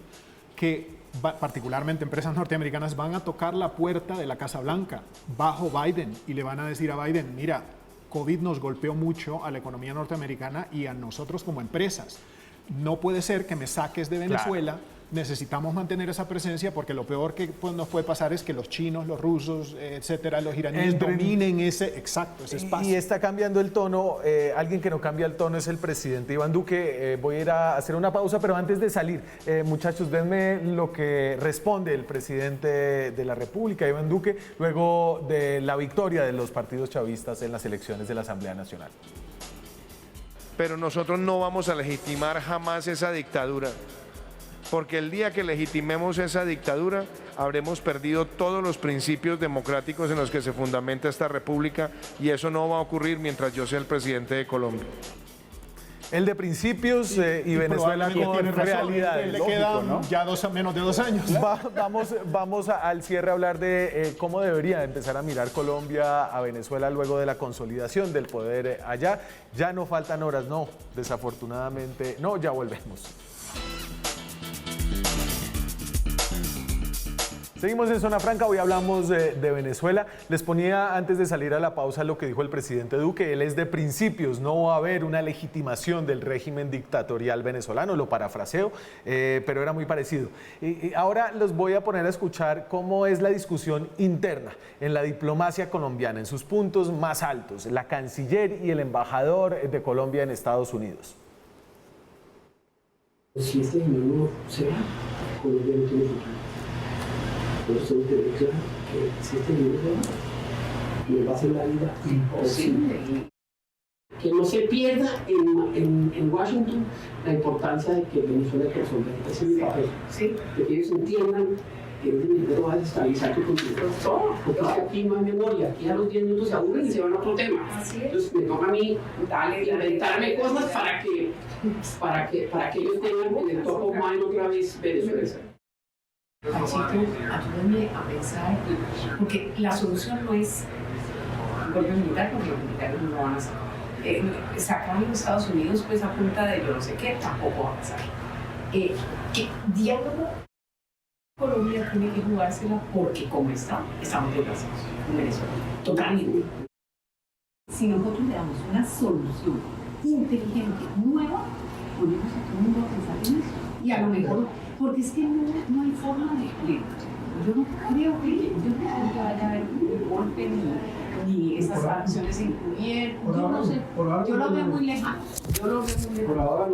que particularmente empresas norteamericanas van a tocar la puerta de la Casa Blanca bajo Biden y le van a decir a Biden, mira, COVID nos golpeó mucho a la economía norteamericana y a nosotros como empresas. No puede ser que me saques de Venezuela. Necesitamos mantener esa presencia porque lo peor que nos puede pasar es que los chinos, los rusos, etcétera, los iraníes dominen ese espacio. Y está cambiando el tono. Alguien que no cambia el tono es el presidente Iván Duque. Voy a ir a hacer una pausa, pero antes de salir, muchachos, denme lo que responde el presidente de la República, Iván Duque, luego de la victoria de los partidos chavistas en las elecciones de la Asamblea Nacional. Pero nosotros no vamos a legitimar jamás esa dictadura, porque el día que legitimemos esa dictadura habremos perdido todos los principios democráticos en los que se fundamenta esta república y eso no va a ocurrir mientras yo sea el presidente de Colombia. El de principios y Venezuela probablemente con tiene razón. realidades. Le lógico, quedan ¿no? ya menos de 2 años. Vamos al cierre a hablar de cómo debería empezar a mirar Colombia a Venezuela luego de la consolidación del poder allá. Ya no faltan horas, no, desafortunadamente, no, ya volvemos. Seguimos en Zona Franca, hoy hablamos de Venezuela. Les ponía antes de salir a la pausa lo que dijo el presidente Duque. Él es de principios, no va a haber una legitimación del régimen dictatorial venezolano, lo parafraseo, pero era muy parecido. Y ahora los voy a poner a escuchar cómo es la discusión interna en la diplomacia colombiana, en sus puntos más altos, la canciller y el embajador de Colombia en Estados Unidos. Si este señor no se va, Colombia no tiene futuro. Por eso tenemos que si este señor se va, le va a hacer la vida imposible. Que no se pierda en Washington la importancia de que Venezuela hay que resolver. Ese es mi papel. Sí. Que ellos entiendan que el dinero va a desestabilizar tu continente. Porque es que aquí no hay memoria. Aquí a los 10 minutos se aburren y se van a otro tema. Entonces me toca a mí inventarme cosas para que ellos tengan en el top of mind otra vez Venezuela. Pachito, ayúdame a pensar, porque la solución no es un golpe militar, porque los militares no lo van a hacer. Sacar a los Estados Unidos pues a punta de yo no sé qué, tampoco va a pasar. Diálogo, Colombia tiene que jugársela porque como estamos desplazados en Venezuela, totalmente. Si nosotros le damos una solución inteligente, nueva, ponemos a todo el mundo a pensar en eso. Y a lo mejor, porque es que no hay forma de... Yo no creo que vaya a haber un golpe ni esas acciones encubiertas. Yo no sé, yo lo veo muy lejano.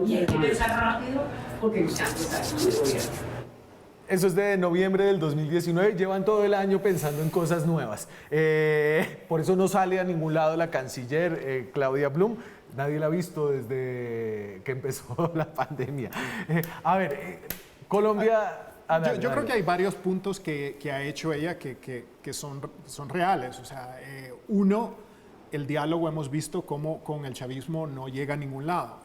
Y hay que pensar rápido porque los chances están de gobierno. Eso es de noviembre del 2019, llevan todo el año pensando en cosas nuevas. Por eso no sale a ningún lado la canciller Claudia Blum. Nadie la ha visto desde que empezó la pandemia. Colombia Yo creo que hay varios puntos que ha hecho ella que son reales. O sea, uno, el diálogo hemos visto cómo con el chavismo no llega a ningún lado.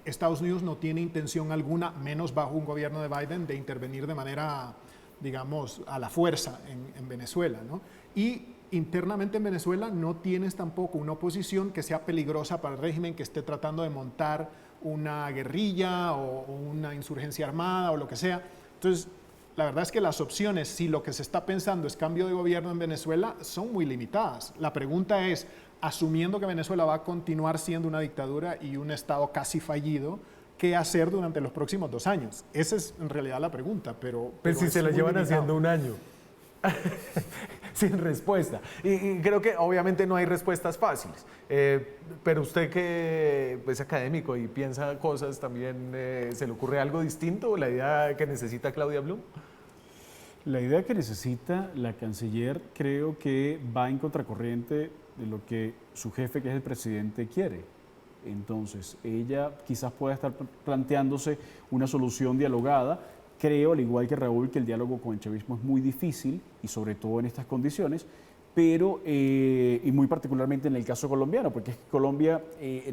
Estados Unidos no tiene intención alguna, menos bajo un gobierno de Biden, de intervenir de manera, digamos, a la fuerza en Venezuela, ¿no? Y internamente en Venezuela no tienes tampoco una oposición que sea peligrosa para el régimen, que esté tratando de montar una guerrilla o una insurgencia armada o lo que sea. Entonces, la verdad es que las opciones, si lo que se está pensando es cambio de gobierno en Venezuela, son muy limitadas. La pregunta es, asumiendo que Venezuela va a continuar siendo una dictadura y un Estado casi fallido, ¿qué hacer durante los próximos 2 años? Esa es en realidad la pregunta, pero si se la llevan limitado. haciendo 1 año. Sin respuesta. Y creo que obviamente no hay respuestas fáciles. Pero usted que es académico y piensa cosas, ¿también se le ocurre algo distinto? ¿La idea que necesita Claudia Blum? La idea que necesita la canciller creo que va en contracorriente de lo que su jefe, que es el presidente, quiere. Entonces, ella quizás pueda estar planteándose una solución dialogada. Creo, al igual que Raúl, que el diálogo con el chavismo es muy difícil y sobre todo en estas condiciones, pero, y muy particularmente en el caso colombiano, porque es que Colombia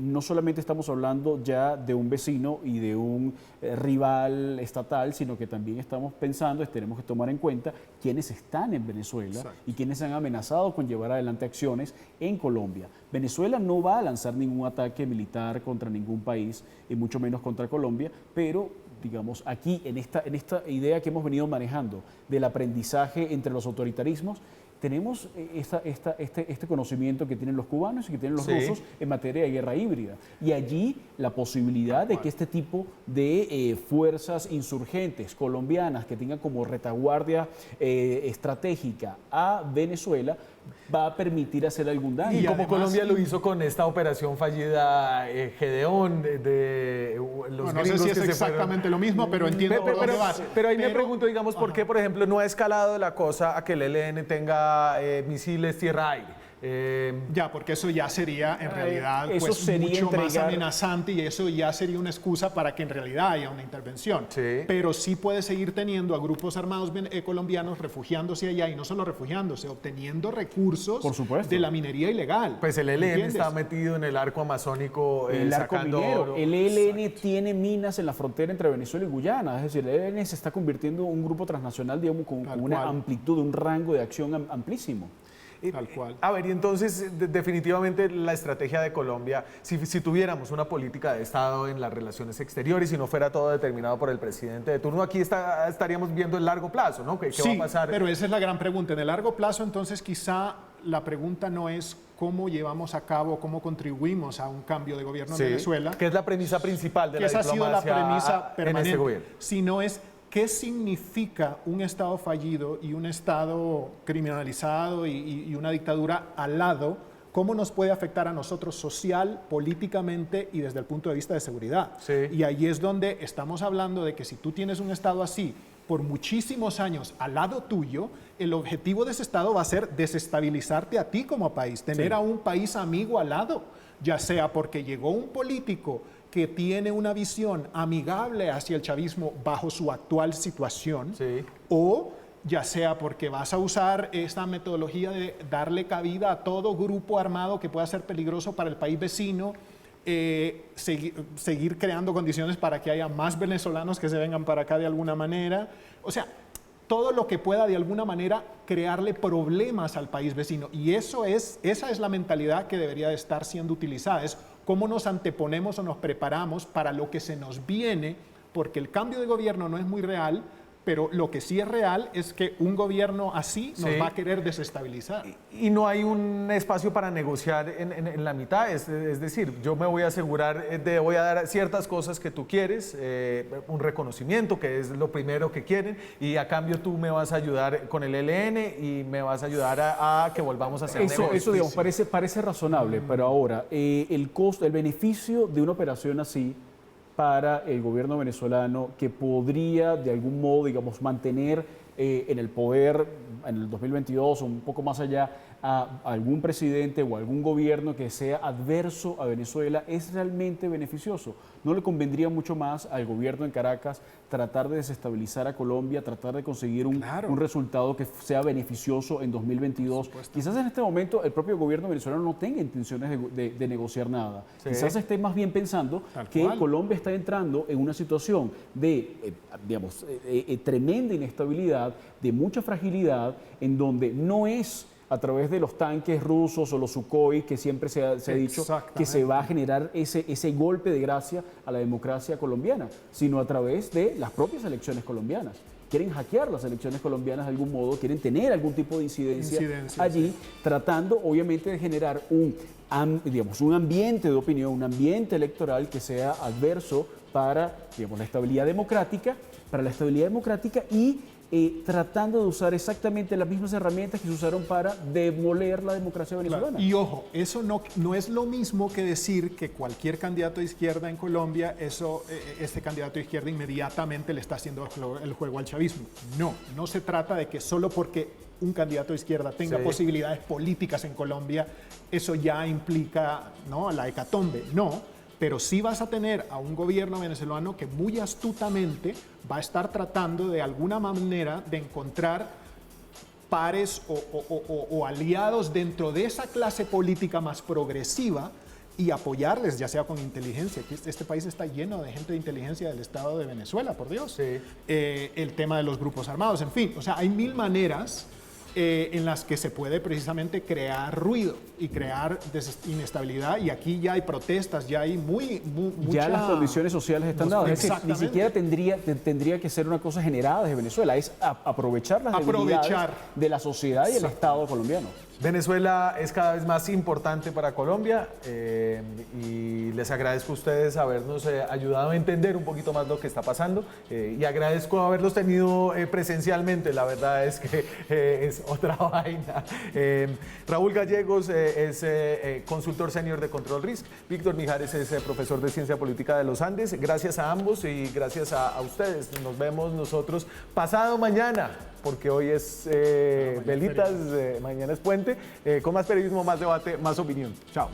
no solamente estamos hablando ya de un vecino y de un rival estatal, sino que también estamos pensando, tenemos que tomar en cuenta quiénes están en Venezuela. Exacto. Y quienes han amenazado con llevar adelante acciones en Colombia. Venezuela no va a lanzar ningún ataque militar contra ningún país, y mucho menos contra Colombia, pero digamos, aquí en esta idea que hemos venido manejando del aprendizaje entre los autoritarismos, tenemos este conocimiento que tienen los cubanos y que tienen los rusos en materia de guerra híbrida. Y allí la posibilidad de que este tipo de fuerzas insurgentes colombianas que tengan como retaguardia estratégica a Venezuela va a permitir hacer algún daño. Y como Colombia lo hizo con esta operación fallida Gedeón de los no sé si es exactamente lo mismo, pero entiendo por dónde vas. Pero ahí me pregunto, digamos, ¿por qué, por ejemplo, no ha escalado la cosa a que el ELN tenga misiles tierra-aire? Ya, porque eso ya sería en realidad eso pues, sería mucho más amenazante y eso ya sería una excusa para que en realidad haya una intervención. Sí. Pero sí puede seguir teniendo a grupos armados colombianos refugiándose allá y no solo refugiándose, obteniendo recursos por supuesto de la minería ilegal. Pues el ELN está metido en el arco amazónico sacando oro. El ELN tiene minas en la frontera entre Venezuela y Guyana, es decir, el ELN se está convirtiendo en un grupo transnacional, digamos, con una amplitud, un rango de acción amplísimo. Tal cual. A ver, y entonces definitivamente la estrategia de Colombia, si tuviéramos una política de Estado en las relaciones exteriores y no fuera todo determinado por el presidente de turno, aquí estaríamos viendo el largo plazo, ¿no? ¿Qué va a pasar? Pero esa es la gran pregunta. En el largo plazo, entonces, quizá la pregunta no es cómo llevamos a cabo, cómo contribuimos a un cambio de gobierno en Venezuela. Que es la premisa principal de la diplomacia. Esa ha sido la premisa permanente. En este gobierno. Sino es qué significa un Estado fallido y un Estado criminalizado y una dictadura al lado, cómo nos puede afectar a nosotros social, políticamente y desde el punto de vista de seguridad. Sí. Y ahí es donde estamos hablando de que si tú tienes un Estado así por muchísimos años al lado tuyo, el objetivo de ese Estado va a ser desestabilizarte a ti como país, tener a un país amigo al lado, ya sea porque llegó un político que tiene una visión amigable hacia el chavismo bajo su actual situación, o ya sea porque vas a usar esta metodología de darle cabida a todo grupo armado que pueda ser peligroso para el país vecino, seguir creando condiciones para que haya más venezolanos que se vengan para acá de alguna manera. O sea, todo lo que pueda de alguna manera crearle problemas al país vecino. Y esa es la mentalidad que debería de estar siendo utilizada. Es cómo nos anteponemos o nos preparamos para lo que se nos viene, porque el cambio de gobierno no es muy real, pero lo que sí es real es que un gobierno así nos va a querer desestabilizar. Y no hay un espacio para negociar en la mitad, es decir, yo me voy a asegurar, voy a dar ciertas cosas que tú quieres, un reconocimiento, que es lo primero que quieren, y a cambio tú me vas a ayudar con el ELN y me vas a ayudar a que volvamos a hacer negocios. Eso digamos, parece razonable, pero ahora, el beneficio de una operación así para el gobierno venezolano, que podría de algún modo, digamos, mantener en el poder en el 2022 o un poco más allá a algún presidente o algún gobierno que sea adverso a Venezuela, es realmente beneficioso. ¿No le convendría mucho más al gobierno en Caracas tratar de desestabilizar a Colombia, tratar de conseguir un resultado que sea beneficioso en 2022. Quizás en este momento el propio gobierno venezolano no tenga intenciones de negociar nada. Sí. Quizás esté más bien pensando que Colombia está entrando en una situación de, tremenda inestabilidad, de mucha fragilidad, en donde no es a través de los tanques rusos o los Sukhoi, que siempre se ha dicho que se va a generar ese golpe de gracia a la democracia colombiana, sino a través de las propias elecciones colombianas. Quieren hackear las elecciones colombianas de algún modo, quieren tener algún tipo de incidencia allí, tratando obviamente de generar un ambiente de opinión, un ambiente electoral que sea adverso para la estabilidad democrática, y tratando de usar exactamente las mismas herramientas que se usaron para demoler la democracia venezolana. Y ojo, eso no es lo mismo que decir que cualquier candidato de izquierda en Colombia, este candidato de izquierda inmediatamente le está haciendo el juego al chavismo. No se trata de que solo porque un candidato de izquierda tenga posibilidades políticas en Colombia, eso ya implica, ¿no?, la hecatombe. No. Pero sí vas a tener a un gobierno venezolano que muy astutamente va a estar tratando de alguna manera de encontrar pares o aliados dentro de esa clase política más progresiva y apoyarles, ya sea con inteligencia. Este país está lleno de gente de inteligencia del Estado de Venezuela, por Dios. El tema de los grupos armados, en fin. O sea, hay mil maneras en las que se puede precisamente crear ruido y crear inestabilidad, y aquí ya hay protestas, ya hay ya las condiciones sociales están dadas. Es decir, ni siquiera tendría que ser una cosa generada desde Venezuela, es aprovechar las debilidades de la sociedad y el Estado colombiano. Venezuela es cada vez más importante para Colombia y les agradezco a ustedes habernos ayudado a entender un poquito más lo que está pasando y agradezco haberlos tenido presencialmente. La verdad es que es otra vaina. Raúl Gallegos es consultor senior de Control Risk. Víctor Mijares es profesor de Ciencia Política de los Andes. Gracias a ambos y gracias a ustedes. Nos vemos nosotros pasado mañana, porque hoy es velitas, mañana es puente, con más periodismo, más debate, más opinión. Chao.